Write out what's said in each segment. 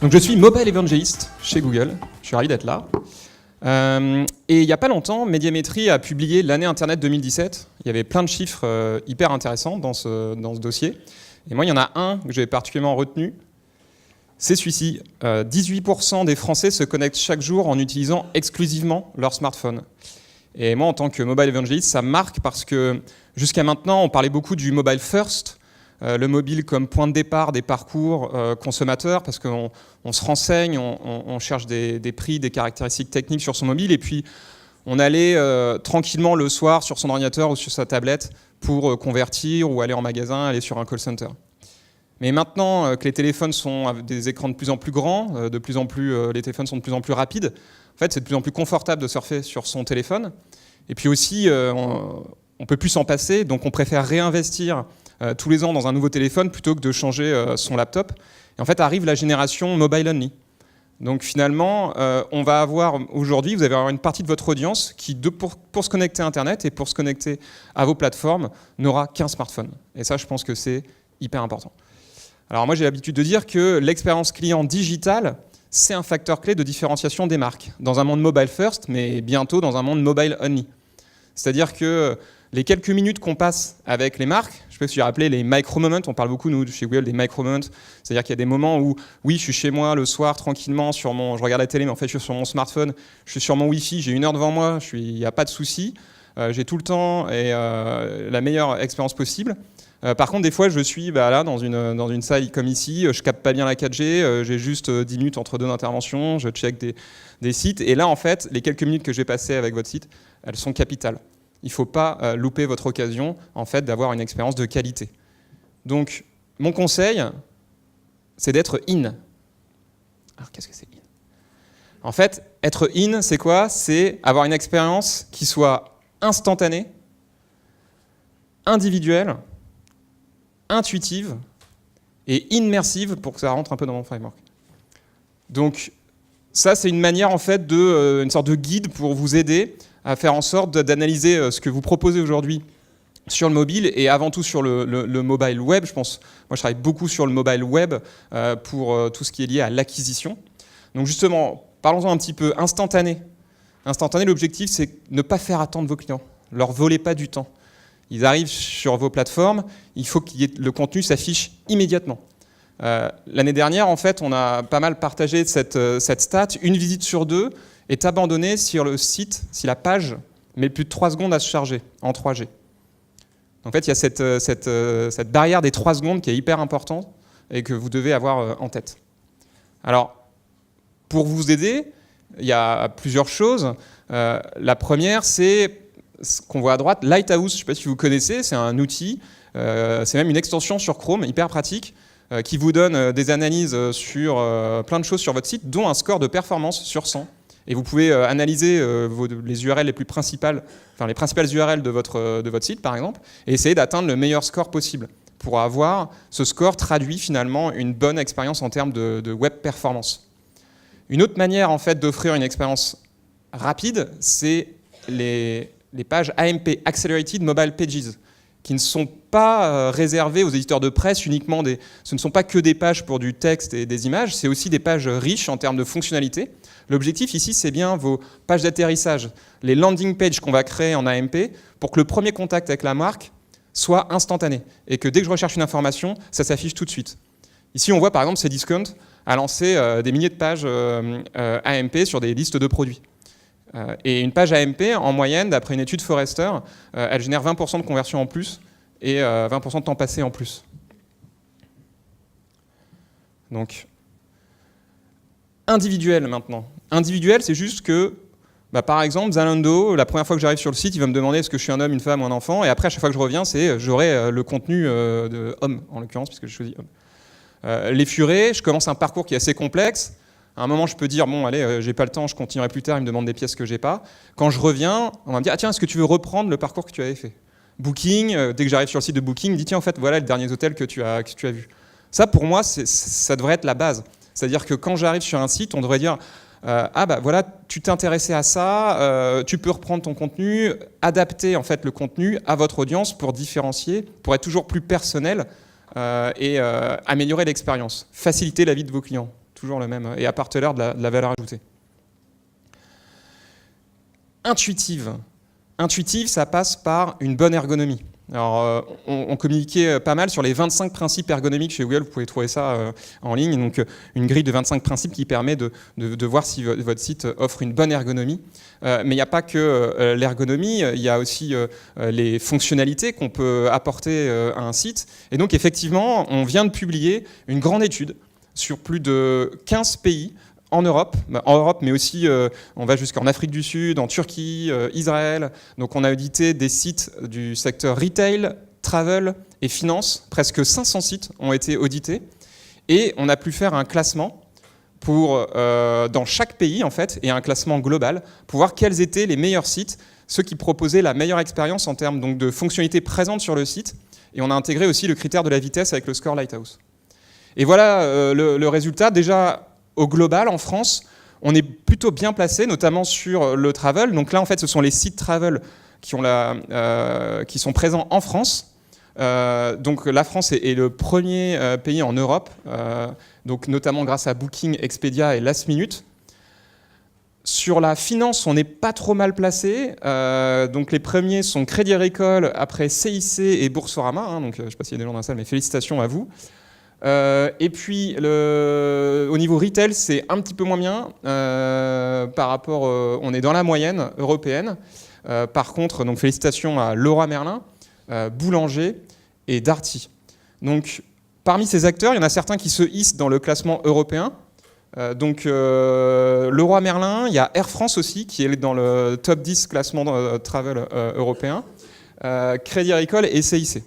Donc je suis Mobile Evangelist chez Google, je suis ravi d'être là. Et il n'y a pas longtemps, Médiamétrie a publié l'année Internet 2017. Il y avait plein de chiffres hyper intéressants dans ce dossier. Et moi, il y en a un que j'ai particulièrement retenu, c'est celui-ci. 18% des Français se connectent chaque jour en utilisant exclusivement leur smartphone. Et moi, en tant que Mobile Evangelist, ça me marque parce que jusqu'à maintenant, on parlait beaucoup du mobile first, le mobile comme point de départ des parcours consommateurs, parce qu'on se renseigne, on cherche des prix, des caractéristiques techniques sur son mobile, et puis on allait tranquillement le soir sur son ordinateur ou sur sa tablette pour convertir ou aller en magasin, aller sur un call center. Mais maintenant que les téléphones sont avec des écrans de plus en plus grands, les téléphones sont de plus en plus rapides, en fait, c'est de plus en plus confortable de surfer sur son téléphone. Et puis aussi, on ne peut plus s'en passer, donc on préfère réinvestir tous les ans dans un nouveau téléphone plutôt que de changer son laptop. Et en fait, arrive la génération mobile only. Donc finalement, on va avoir aujourd'hui, vous allez avoir une partie de votre audience qui, pour se connecter à Internet et pour se connecter à vos plateformes, n'aura qu'un smartphone. Et ça, je pense que c'est hyper important. Alors moi, j'ai l'habitude de dire que l'expérience client digitale, c'est un facteur clé de différenciation des marques, dans un monde mobile first, mais bientôt dans un monde mobile only. C'est-à-dire que les quelques minutes qu'on passe avec les marques, je ne sais pas si vous vous rappelez les micro-moments, on parle beaucoup, nous, chez Google, des micro-moments, c'est-à-dire qu'il y a des moments où, oui, je suis chez moi le soir, tranquillement, je regarde la télé, mais en fait, je suis sur mon smartphone, je suis sur mon Wi-Fi, j'ai 1 heure devant moi, il n'y a pas de souci, j'ai tout le temps et la meilleure expérience possible. Par contre, des fois, je suis là, dans une salle comme ici, je capte pas bien la 4G, j'ai juste 10 minutes entre deux interventions, je check des sites, et là, en fait, les quelques minutes que je vais passer avec votre site, elles sont capitales. Il ne faut pas louper votre occasion, en fait, d'avoir une expérience de qualité. Donc, mon conseil, c'est d'être in. Alors, qu'est-ce que c'est in? En fait, être in, c'est quoi? C'est avoir une expérience qui soit instantanée, individuelle, intuitive et immersive pour que ça rentre un peu dans mon framework. Donc, ça, c'est une manière, en fait, une sorte de guide pour vous aider à faire en sorte d'analyser ce que vous proposez aujourd'hui sur le mobile et avant tout sur le mobile web. Moi, je travaille beaucoup sur le mobile web pour tout ce qui est lié à l'acquisition. Donc justement, parlons-en un petit peu. Instantané, l'objectif, c'est ne pas faire attendre vos clients. Leur volez pas du temps. Ils arrivent sur vos plateformes, il faut que le contenu s'affiche immédiatement. L'année dernière, en fait, on a pas mal partagé cette stat. 1 visite sur 2 est abandonnée sur le site si la page met plus de 3 secondes à se charger en 3G. En fait, il y a cette barrière des 3 secondes qui est hyper importante et que vous devez avoir en tête. Alors, pour vous aider, il y a plusieurs choses. La première, c'est ce qu'on voit à droite, Lighthouse. Je ne sais pas si vous connaissez, c'est un outil, c'est même une extension sur Chrome, hyper pratique, qui vous donne des analyses sur plein de choses sur votre site, dont un score de performance sur 100. Et vous pouvez analyser les URL les principales URL de votre site, par exemple, et essayer d'atteindre le meilleur score possible pour avoir ce score traduit finalement une bonne expérience en termes de web performance. Une autre manière en fait d'offrir une expérience rapide, c'est les pages AMP, Accelerated Mobile Pages, qui ne sont pas réservées aux éditeurs de presse uniquement. Ce ne sont pas que des pages pour du texte et des images, c'est aussi des pages riches en termes de fonctionnalités. L'objectif ici, c'est bien vos pages d'atterrissage, les landing pages qu'on va créer en AMP pour que le premier contact avec la marque soit instantané et que dès que je recherche une information, ça s'affiche tout de suite. Ici, on voit par exemple Cdiscount a lancé des milliers de pages AMP sur des listes de produits. Et une page AMP, en moyenne, d'après une étude Forrester, elle génère 20% de conversion en plus et 20% de temps passé en plus. Donc, individuel maintenant. Individuel, c'est juste que, par exemple, Zalando, la première fois que j'arrive sur le site, il va me demander est-ce que je suis un homme, une femme ou un enfant, et après, à chaque fois que je reviens, j'aurai le contenu de homme, en l'occurrence, puisque j'ai choisi homme. Les furets, je commence un parcours qui est assez complexe. À un moment, je peux dire, bon, allez, j'ai pas le temps, je continuerai plus tard, il me demande des pièces que j'ai pas. Quand je reviens, on va me dire, ah tiens, est-ce que tu veux reprendre le parcours que tu avais fait? Booking, dès que j'arrive sur le site de Booking, il me dit, tiens, en fait, voilà les derniers hôtels que tu as vus. Ça, pour moi, ça devrait être la base. C'est-à-dire que quand j'arrive sur un site, on devrait dire, voilà, tu t'intéressais à ça, tu peux reprendre ton contenu, adapter en fait le contenu à votre audience pour différencier, pour être toujours plus personnel et améliorer l'expérience, faciliter la vie de vos clients. toujours le même, et apporteur de la valeur ajoutée. Intuitive. Intuitive, ça passe par une bonne ergonomie. Alors, on communiquait pas mal sur les 25 principes ergonomiques chez Google. Vous pouvez trouver ça en ligne. Donc, une grille de 25 principes qui permet de voir si votre site offre une bonne ergonomie. Mais il n'y a pas que l'ergonomie, il y a aussi les fonctionnalités qu'on peut apporter à un site. Et donc, effectivement, on vient de publier une grande étude sur plus de 15 pays en Europe, mais aussi on va jusqu'en Afrique du Sud, en Turquie, Israël. Donc on a audité des sites du secteur retail, travel et finance. Presque 500 sites ont été audités. Et on a pu faire un classement dans chaque pays, en fait, et un classement global pour voir quels étaient les meilleurs sites, ceux qui proposaient la meilleure expérience en termes donc, de fonctionnalités présentes sur le site. Et on a intégré aussi le critère de la vitesse avec le score Lighthouse. Et voilà le résultat. Déjà, au global, en France, on est plutôt bien placé, notamment sur le travel. Donc là, en fait, ce sont les sites travel qui sont présents en France. Donc la France est le premier pays en Europe, donc notamment grâce à Booking, Expedia et Last Minute. Sur la finance, on n'est pas trop mal placé. Donc les premiers sont Crédit Agricole, après CIC et Boursorama. Donc je ne sais pas s'il y a des gens dans la salle, mais félicitations à vous. Et puis, au niveau retail, c'est un petit peu moins bien par rapport... on est dans la moyenne européenne. Par contre, donc, félicitations à Leroy Merlin, Boulanger et Darty. Donc, parmi ces acteurs, il y en a certains qui se hissent dans le classement européen. Donc, Leroy Merlin, il y a Air France aussi, qui est dans le top 10 classement travel européen, Crédit Agricole et CIC.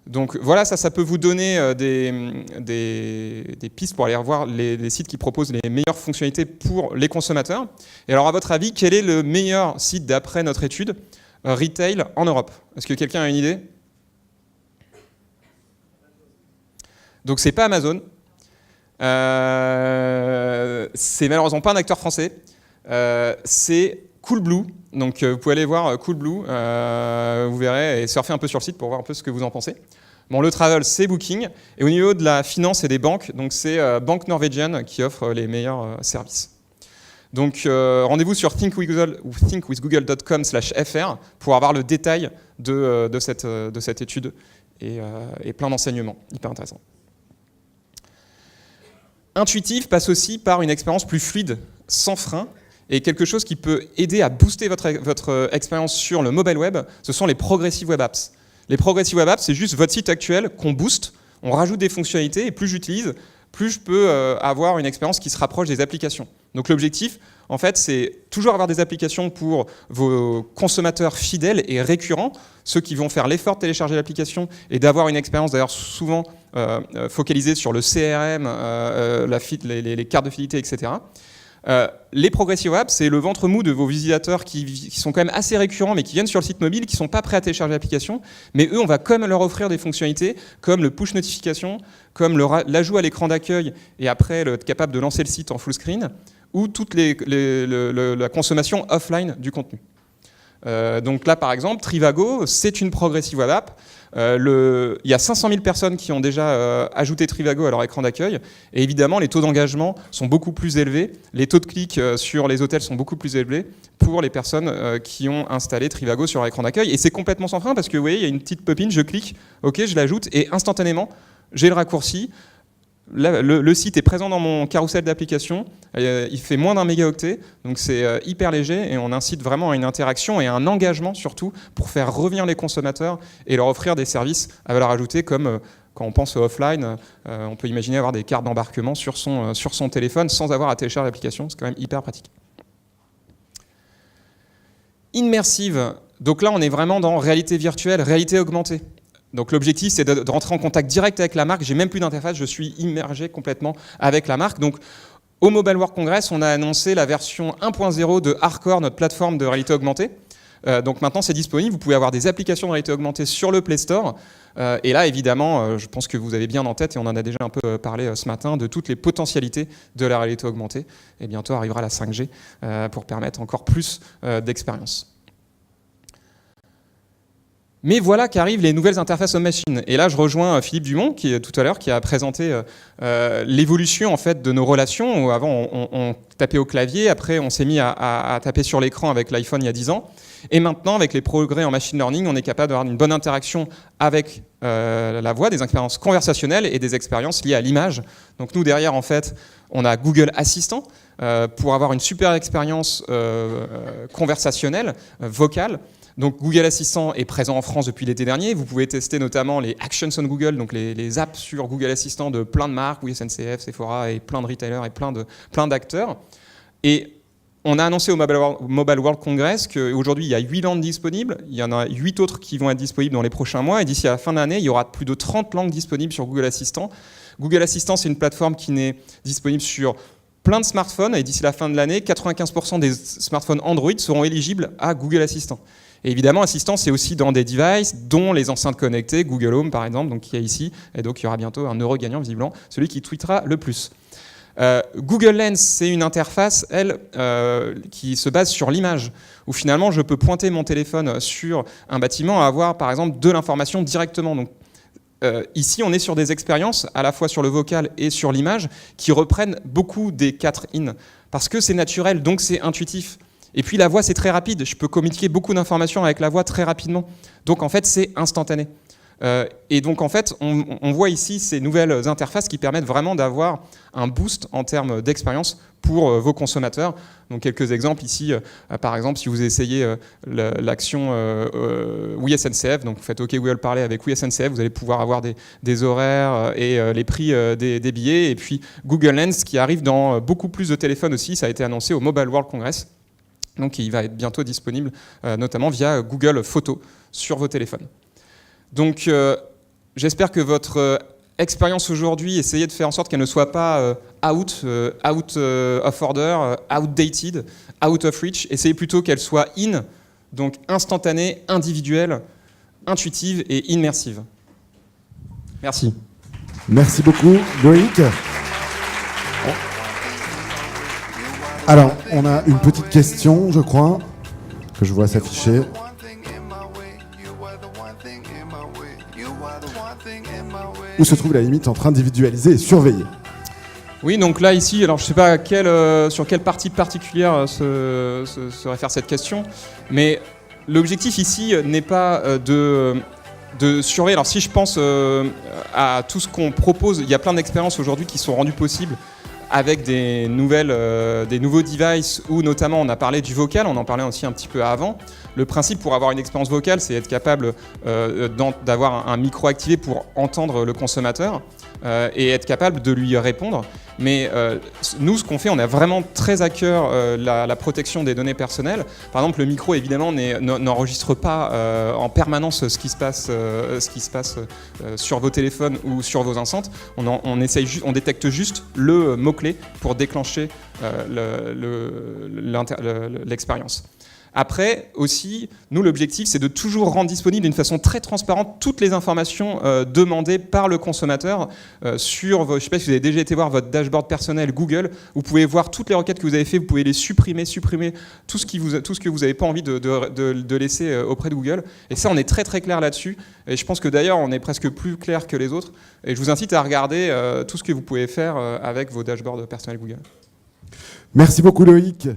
Donc voilà, ça peut vous donner des pistes pour aller revoir les sites qui proposent les meilleures fonctionnalités pour les consommateurs. Et alors à votre avis, quel est le meilleur site d'après notre étude retail en Europe? Est-ce que quelqu'un a une idée? Donc c'est pas Amazon. C'est malheureusement pas un acteur français. C'est Coolblue. Donc vous pouvez aller voir Coolblue, vous verrez, et surfer un peu sur le site pour voir un peu ce que vous en pensez. Bon, le travel, c'est Booking. Et au niveau de la finance et des banques, donc c'est Banque Norwegian qui offre les meilleurs services. Donc rendez-vous sur thinkwithgoogle.com/fr pour avoir le détail de cette étude et plein d'enseignements hyper intéressants. Intuitive passe aussi par une expérience plus fluide, sans frein, et quelque chose qui peut aider à booster votre expérience sur le mobile web, ce sont les Progressive Web Apps. Les Progressive Web Apps, c'est juste votre site actuel qu'on booste, on rajoute des fonctionnalités, et plus j'utilise, plus je peux avoir une expérience qui se rapproche des applications. Donc l'objectif, en fait, c'est toujours avoir des applications pour vos consommateurs fidèles et récurrents, ceux qui vont faire l'effort de télécharger l'application et d'avoir une expérience d'ailleurs souvent focalisée sur le CRM, les cartes de fidélité, etc. Les Progressive Apps, c'est le ventre mou de vos visitateurs qui sont quand même assez récurrents, mais qui viennent sur le site mobile, qui ne sont pas prêts à télécharger l'application. Mais eux, on va quand même leur offrir des fonctionnalités comme le push notification, comme l'ajout à l'écran d'accueil et après être capable de lancer le site en full screen, ou toute la consommation offline du contenu. Donc là, par exemple, Trivago, c'est une Progressive Web App. Il y a 500 000 personnes qui ont déjà ajouté Trivago à leur écran d'accueil. Et évidemment, les taux d'engagement sont beaucoup plus élevés. Les taux de clics sur les hôtels sont beaucoup plus élevés pour les personnes qui ont installé Trivago sur leur écran d'accueil. Et c'est complètement sans frein parce que vous voyez, il y a une petite pop-in, je clique, ok, je l'ajoute et instantanément, j'ai le raccourci. Là, le site est présent dans mon carrousel d'applications, il fait moins d'un mégaoctet, donc c'est hyper léger et on incite vraiment à une interaction et à un engagement surtout pour faire revenir les consommateurs et leur offrir des services à valeur ajoutée comme quand on pense au offline, on peut imaginer avoir des cartes d'embarquement sur son téléphone sans avoir à télécharger l'application, c'est quand même hyper pratique. Immersive, donc là on est vraiment dans réalité virtuelle, réalité augmentée. Donc l'objectif, c'est de rentrer en contact direct avec la marque. J'ai même plus d'interface, je suis immergé complètement avec la marque. Donc au Mobile World Congress, on a annoncé la version 1.0 de Hardcore, notre plateforme de réalité augmentée. Donc maintenant, c'est disponible. Vous pouvez avoir des applications de réalité augmentée sur le Play Store. Et là, évidemment, je pense que vous avez bien en tête, et on en a déjà un peu parlé ce matin, de toutes les potentialités de la réalité augmentée. Et bientôt arrivera la 5G pour permettre encore plus d'expérience. Mais voilà qu'arrivent les nouvelles interfaces homme-machine. Et là, je rejoins Philippe Dumont, tout à l'heure, qui a présenté l'évolution en fait, de nos relations. Où avant, on tapait au clavier, après, on s'est mis à taper sur l'écran avec l'iPhone il y a 10 ans. Et maintenant, avec les progrès en machine learning, on est capable d'avoir une bonne interaction avec la voix, des expériences conversationnelles et des expériences liées à l'image. Donc nous, derrière, en fait, on a Google Assistant pour avoir une super expérience conversationnelle, vocale. Donc Google Assistant est présent en France depuis l'été dernier. Vous pouvez tester notamment les Actions on Google, donc les apps sur Google Assistant de plein de marques, oui, SNCF, Sephora et plein de retailers et plein d'acteurs. Et on a annoncé au Mobile World Congress qu'aujourd'hui, il y a 8 langues disponibles. Il y en a 8 autres qui vont être disponibles dans les prochains mois. Et d'ici à la fin de l'année, il y aura plus de 30 langues disponibles sur Google Assistant. Google Assistant, c'est une plateforme qui n'est disponible sur plein de smartphones. Et d'ici la fin de l'année, 95% des smartphones Android seront éligibles à Google Assistant. Et évidemment, Assistant, c'est aussi dans des devices, dont les enceintes connectées, Google Home par exemple, donc qui est ici. Et donc, il y aura bientôt un heureux gagnant, visiblement, celui qui tweetera le plus. Google Lens, c'est une interface, elle, qui se base sur l'image, où finalement je peux pointer mon téléphone sur un bâtiment et avoir par exemple de l'information directement. Donc, ici, on est sur des expériences, à la fois sur le vocal et sur l'image, qui reprennent beaucoup des 4 in, parce que c'est naturel, donc c'est intuitif. Et puis la voix, c'est très rapide, je peux communiquer beaucoup d'informations avec la voix très rapidement. Donc en fait, c'est instantané. Et donc en fait, on voit ici ces nouvelles interfaces qui permettent vraiment d'avoir un boost en termes d'expérience pour vos consommateurs. Donc quelques exemples ici, par exemple si vous essayez l'action Oui SNCF, donc vous faites OK Google parler avec Oui SNCF, vous allez pouvoir avoir des horaires et les prix des billets. Et puis Google Lens qui arrive dans beaucoup plus de téléphones aussi, ça a été annoncé au Mobile World Congress. Donc il va être bientôt disponible notamment via Google Photos sur vos téléphones. Donc, j'espère que votre expérience aujourd'hui, essayez de faire en sorte qu'elle ne soit pas out of order, outdated, out of reach. Essayez plutôt qu'elle soit in, donc instantanée, individuelle, intuitive et immersive. Merci. Merci beaucoup, Loïc. Alors, on a une petite question, je crois, que je vois s'afficher. Où se trouve la limite entre individualiser et surveiller? Oui, donc là, ici, alors je ne sais pas sur quelle partie particulière se réfère cette question, mais l'objectif ici n'est pas de surveiller. Alors si je pense à tout ce qu'on propose, il y a plein d'expériences aujourd'hui qui sont rendues possibles avec des nouveaux devices où notamment on a parlé du vocal, on en parlait aussi un petit peu avant. Le principe pour avoir une expérience vocale, c'est être capable d'avoir un micro activé pour entendre le consommateur et être capable de lui répondre. Mais nous, ce qu'on fait, on a vraiment très à cœur la protection des données personnelles. Par exemple, le micro, évidemment, n'enregistre pas en permanence ce qui se passe sur vos téléphones ou sur vos enceintes. On détecte juste le mot-clé pour déclencher l'expérience. Après, aussi, nous, l'objectif, c'est de toujours rendre disponible d'une façon très transparente toutes les informations demandées par le consommateur sur je ne sais pas si vous avez déjà été voir votre dashboard personnel Google. Vous pouvez voir toutes les requêtes que vous avez faites, vous pouvez les supprimer tout ce que vous n'avez pas envie de laisser auprès de Google. Et ça, on est très très clair là-dessus. Et je pense que d'ailleurs, on est presque plus clair que les autres. Et je vous incite à regarder tout ce que vous pouvez faire avec vos dashboards personnels Google. Merci beaucoup, Loïc.